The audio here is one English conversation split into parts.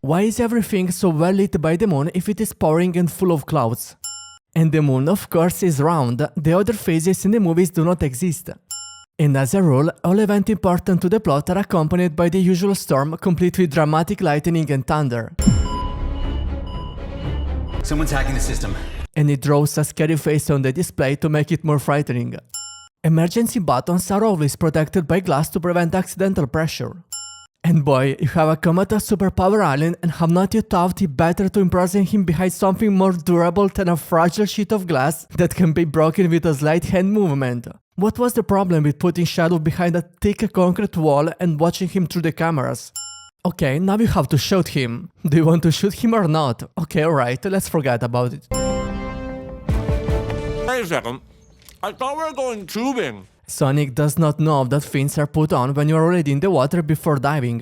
Why is everything so well lit by the moon if it is pouring and full of clouds? And the moon, of course, is round, the other phases in the movies do not exist. And as a rule, all events important to the plot are accompanied by the usual storm, complete with dramatic lightning and thunder. Someone's hacking the system. And it draws a scary face on the display to make it more frightening. Emergency buttons are always protected by glass to prevent accidental pressure. And boy, you have a comatose superpower alien and have not yet thought it better to imprison him behind something more durable than a fragile sheet of glass that can be broken with a slight hand movement. What was the problem with putting Shadow behind a thick concrete wall and watching him through the cameras? Okay, now you have to shoot him. Do you want to shoot him or not? Okay, alright, let's forget about it. Wait a second. I thought we were going tubing. Sonic does not know that fins are put on when you're already in the water before diving.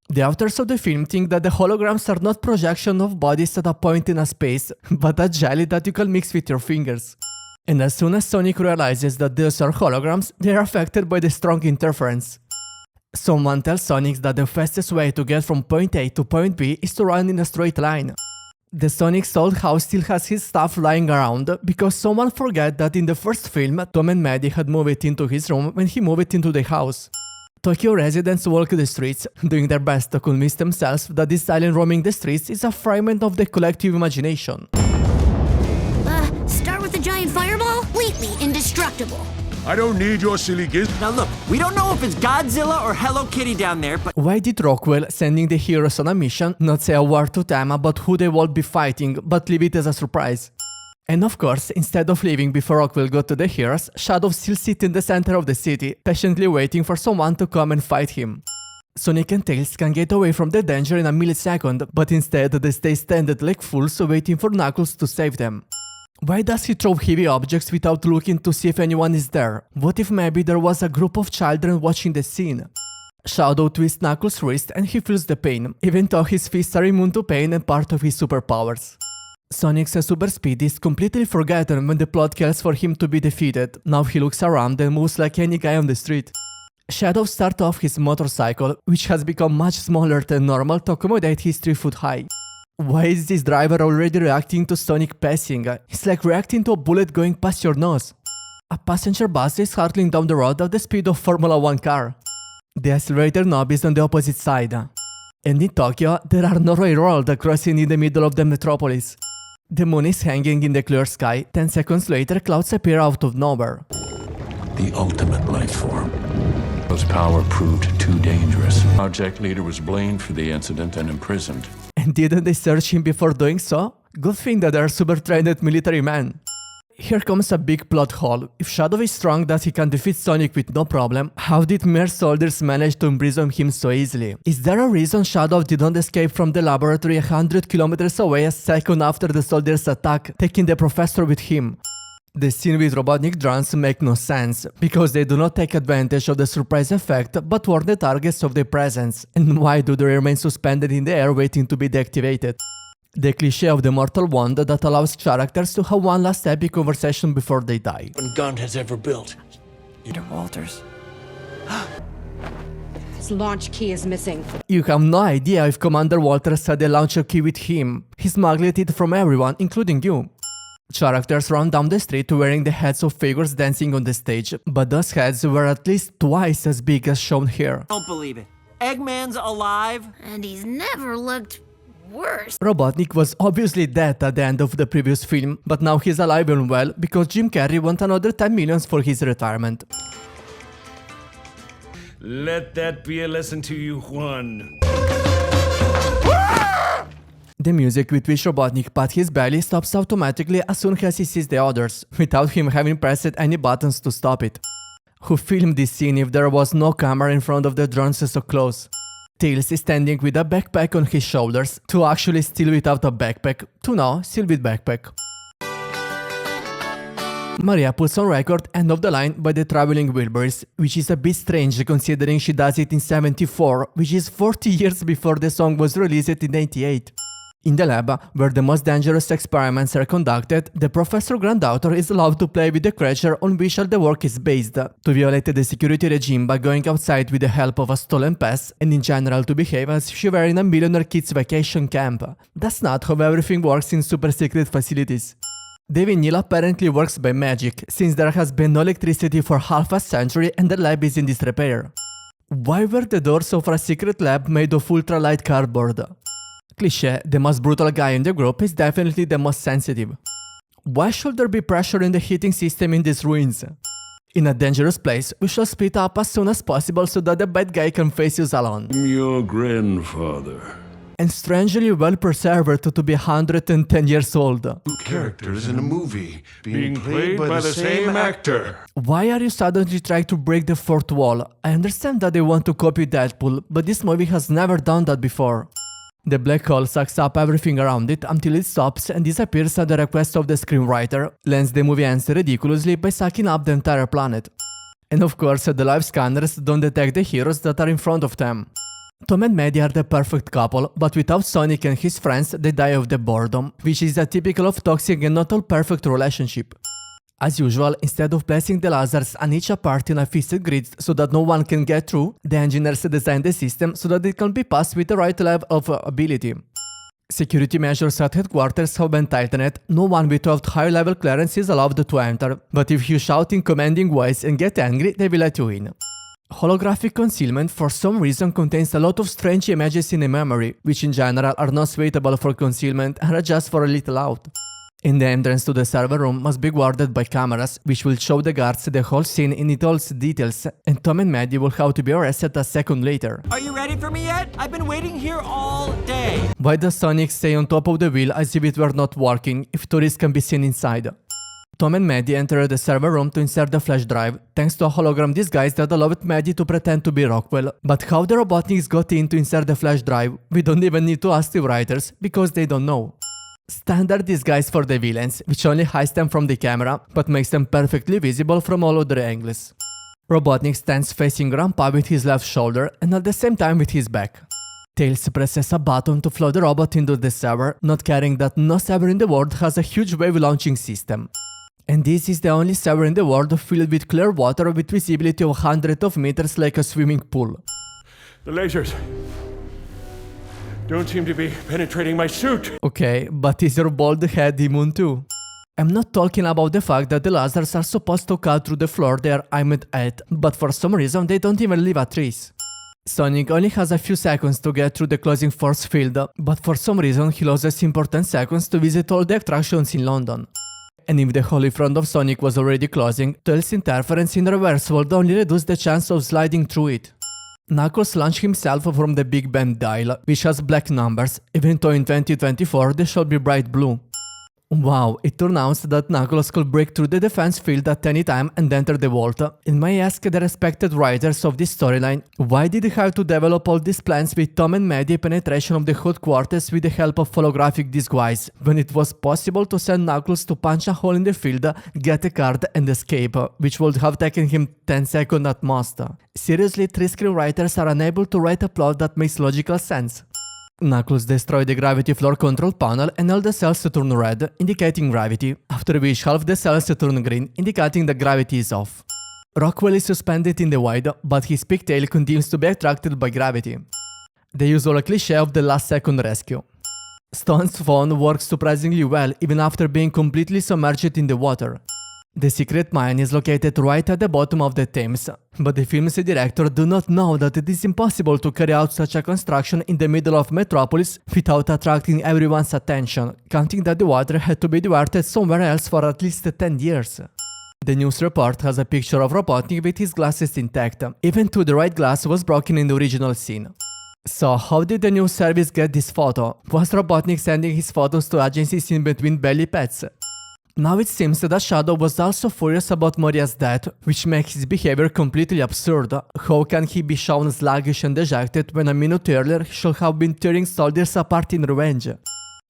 The authors of the film think that the holograms are not projection of bodies at a point in a space, but a jelly that you can mix with your fingers. And as soon as Sonic realizes that those are holograms, they are affected by the strong interference. Someone tells Sonic that the fastest way to get from point A to point B is to run in a straight line. The Sonic's old house still has his stuff lying around because someone forgot that in the first film, Tom and Maddie had moved it into his room when he moved it into the house. Tokyo residents walk the streets, doing their best to convince themselves that this alien roaming the streets is a fragment of the collective imagination. Start with the giant fireball? Completely indestructible. I don't need your silly giz. Now look, we don't know if it's Godzilla or Hello Kitty down there, but Why did Rockwell, sending the heroes on a mission, not say a word to them about who they will be fighting, but leave it as a surprise? And of course, instead of leaving before Rockwell got to the heroes, Shadow still sits in the center of the city, patiently waiting for someone to come and fight him. Sonic and Tails can get away from the danger in a millisecond, but instead they stay standing like fools waiting for Knuckles to save them. Why does he throw heavy objects without looking to see if anyone is there? What if maybe there was a group of children watching the scene? Shadow twists Knuckles' wrist and he feels the pain, even though his fists are immune to pain and part of his superpowers. Sonic's super speed is completely forgotten when the plot calls for him to be defeated. Now he looks around and moves like any guy on the street. Shadow starts off his motorcycle, which has become much smaller than normal to accommodate his 3 foot high. Why is this driver already reacting to Sonic passing? It's like reacting to a bullet going past your nose. A passenger bus is hurtling down the road at the speed of Formula 1 car. The accelerator knob is on the opposite side. And in Tokyo, there are no railroads crossing in the middle of the metropolis. The moon is hanging in the clear sky. 10 seconds later, clouds appear out of nowhere. The ultimate life form. Whose power proved too dangerous. Project leader was blamed for the incident and imprisoned. And didn't they search him before doing so? Good thing that they're super trained military men. Here comes a big plot hole. If Shadow is strong that he can defeat Sonic with no problem, how did mere soldiers manage to imprison him so easily? Is there a reason Shadow did not escape from the laboratory 100 kilometers away a second after the soldiers' attack, taking the professor with him? The scene with Robotnik drones make no sense, because they do not take advantage of the surprise effect but warn the targets of their presence. And why do they remain suspended in the air waiting to be deactivated? The cliché of the mortal wand that allows characters to have one last epic conversation before they die. Gun has ever built. Peter Walters. His launch key is missing. You have no idea if Commander Walters had the launcher key with him. He smuggled it from everyone, including you. Characters run down the street wearing the heads of figures dancing on the stage, but those heads were at least twice as big as shown here. Don't believe it. Eggman's alive? And he's never looked worse. Robotnik was obviously dead at the end of the previous film, but now he's alive and well because Jim Carrey wants another 10 million for his retirement. Let that be a lesson to you, Juan. The music with which Robotnik pats his belly stops automatically as soon as he sees the others, without him having pressed any buttons to stop it. Who filmed this scene if there was no camera in front of the drones so close? Tails is standing with a backpack on his shoulders, to actually still without a backpack, to now still with backpack. Maria puts on record End of the Line by the Traveling Wilburys, which is a bit strange considering she does it in '74, which is 40 years before the song was released in '98. In the lab, where the most dangerous experiments are conducted, the professor granddaughter is allowed to play with the creature on which all the work is based, to violate the security regime by going outside with the help of a stolen pass, and in general to behave as if she were in a millionaire kids vacation camp. That's not how everything works in super secret facilities. The vinyl apparently works by magic, since there has been no electricity for half a century and the lab is in disrepair. Why were the doors of a secret lab made of ultralight cardboard? Cliché, the most brutal guy in the group is definitely the most sensitive. Why should there be pressure in the heating system in these ruins? In a dangerous place, we shall split up as soon as possible so that the bad guy can face us alone. Your grandfather. And strangely well preserved to be 110 years old. Two characters in a movie being played by the same actor. Why are you suddenly trying to break the fourth wall? I understand that they want to copy Deadpool, but this movie has never done that before. The black hole sucks up everything around it until it stops and disappears at the request of the screenwriter. Lens the movie ends ridiculously by sucking up the entire planet. And of course, the live scanners don't detect the heroes that are in front of them. Tom and Maddie are the perfect couple, but without Sonic and his friends, they die of the boredom, which is a typical of toxic and not all perfect relationship. As usual, instead of placing the lasers on each apart in a fixed grid so that no one can get through, the engineers designed the system so that it can be passed with the right level of ability. Security measures at headquarters have been tightened. No one without high-level clearance is allowed to enter, but if you shout in commanding voice and get angry, they will let you in. Holographic concealment for some reason contains a lot of strange images in the memory, which in general are not suitable for concealment and are just for a little out. In the entrance to the server room must be guarded by cameras, which will show the guards the whole scene in all its details, and Tom and Maddie will have to be arrested a second later. Are you ready for me yet? I've been waiting here all day. Why does Sonic stay on top of the wheel as if it were not working, if tourists can be seen inside? Tom and Maddie enter the server room to insert the flash drive, thanks to a hologram disguise that allowed Maddie to pretend to be Rockwell. But how the Robotniks got in to insert the flash drive, we don't even need to ask the writers, because they don't know. Standard disguise for the villains, which only hides them from the camera, but makes them perfectly visible from all other angles. Robotnik stands facing Grandpa with his left shoulder and at the same time with his back. Tails presses a button to float the robot into the server, not caring that no server in the world has a huge wave launching system. And this is the only server in the world filled with clear water with visibility of hundreds of meters like a swimming pool. The lasers don't seem to be penetrating my suit. Okay, but is your bald head immune too? I'm not talking about the fact that the lasers are supposed to cut through the floor they are aimed at, but for some reason they don't even leave a trace. Sonic only has a few seconds to get through the closing force field, but for some reason he loses important seconds to visit all the attractions in London. And if the hole in front of Sonic was already closing, Tails' interference in reverse would only reduce the chance of sliding through it. Knuckles launched himself from the Big Ben dial, which has black numbers, even though in 2024 they should be bright blue. Wow, it turns out that Knuckles could break through the defense field at any time and enter the vault. And may I ask the respected writers of this storyline, why did they have to develop all these plans with Tom and Maddie penetration of the headquarters with the help of holographic disguise, when it was possible to send Knuckles to punch a hole in the field, get a card and escape, which would have taken him 10 seconds at most. Seriously, 3 screenwriters are unable to write a plot that makes logical sense. Knuckles destroyed the gravity floor control panel and all the cells turn red, indicating gravity, after which half the cells turn green, indicating that gravity is off. Rockwell is suspended in the void, but his pigtail continues to be attracted by gravity. The usual cliché of the last second rescue. Stone's phone works surprisingly well even after being completely submerged in the water. The secret mine is located right at the bottom of the Thames, but the film's director do not know that it is impossible to carry out such a construction in the middle of Metropolis without attracting everyone's attention, counting that the water had to be diverted somewhere else for at least 10 years. The news report has a picture of Robotnik with his glasses intact, even though the right glass was broken in the original scene. So how did the news service get this photo? Was Robotnik sending his photos to agencies in between belly pets? Now it seems that Shadow was also furious about Maria's death, which makes his behavior completely absurd. How can he be shown sluggish and dejected when a minute earlier he should have been tearing soldiers apart in revenge?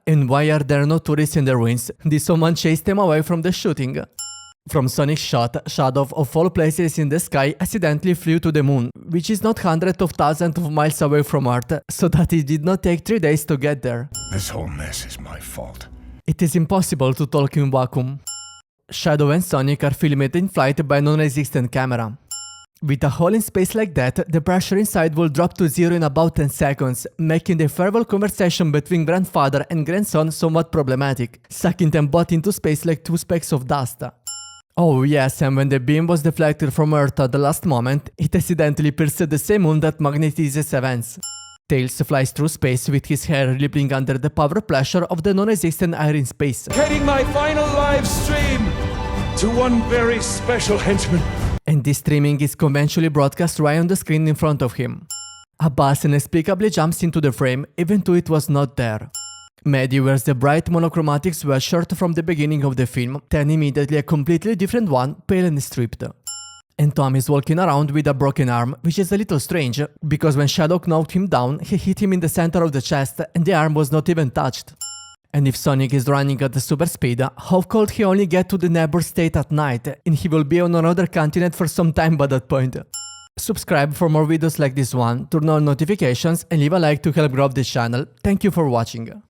And why are there no tourists in the ruins? Did someone chase them away from the shooting? From Sonic's shot, Shadow of all places in the sky accidentally flew to the moon, which is not hundreds of thousands of miles away from Earth, so that it did not take 3 days to get there. This whole mess is my fault. It is impossible to talk in vacuum. Shadow and Sonic are filmed in flight by a non-existent camera. With a hole in space like that, the pressure inside will drop to zero in about 10 seconds, making the verbal conversation between grandfather and grandson somewhat problematic, sucking them both into space like 2 specks of dust. Oh yes, and when the beam was deflected from Earth at the last moment, it accidentally pierced the same moon that magnetizes events. Tails flies through space with his hair rippling under the power pressure of the non-existent air in space. Dedicating my final live stream to one very special henchman. And this streaming is conventionally broadcast right on the screen in front of him. A bus inexplicably jumps into the frame, even though it was not there. Maddie wears the bright monochromatic sweatshirt from the beginning of the film, then immediately a completely different one, pale and stripped. And Tom is walking around with a broken arm, which is a little strange, because when Shadow knocked him down, he hit him in the center of the chest and the arm was not even touched. And if Sonic is running at the super speed, how could he only get to the neighbor state at night, and he will be on another continent for some time by that point? Subscribe for more videos like this one, turn on notifications and leave a like to help grow this channel. Thank you for watching.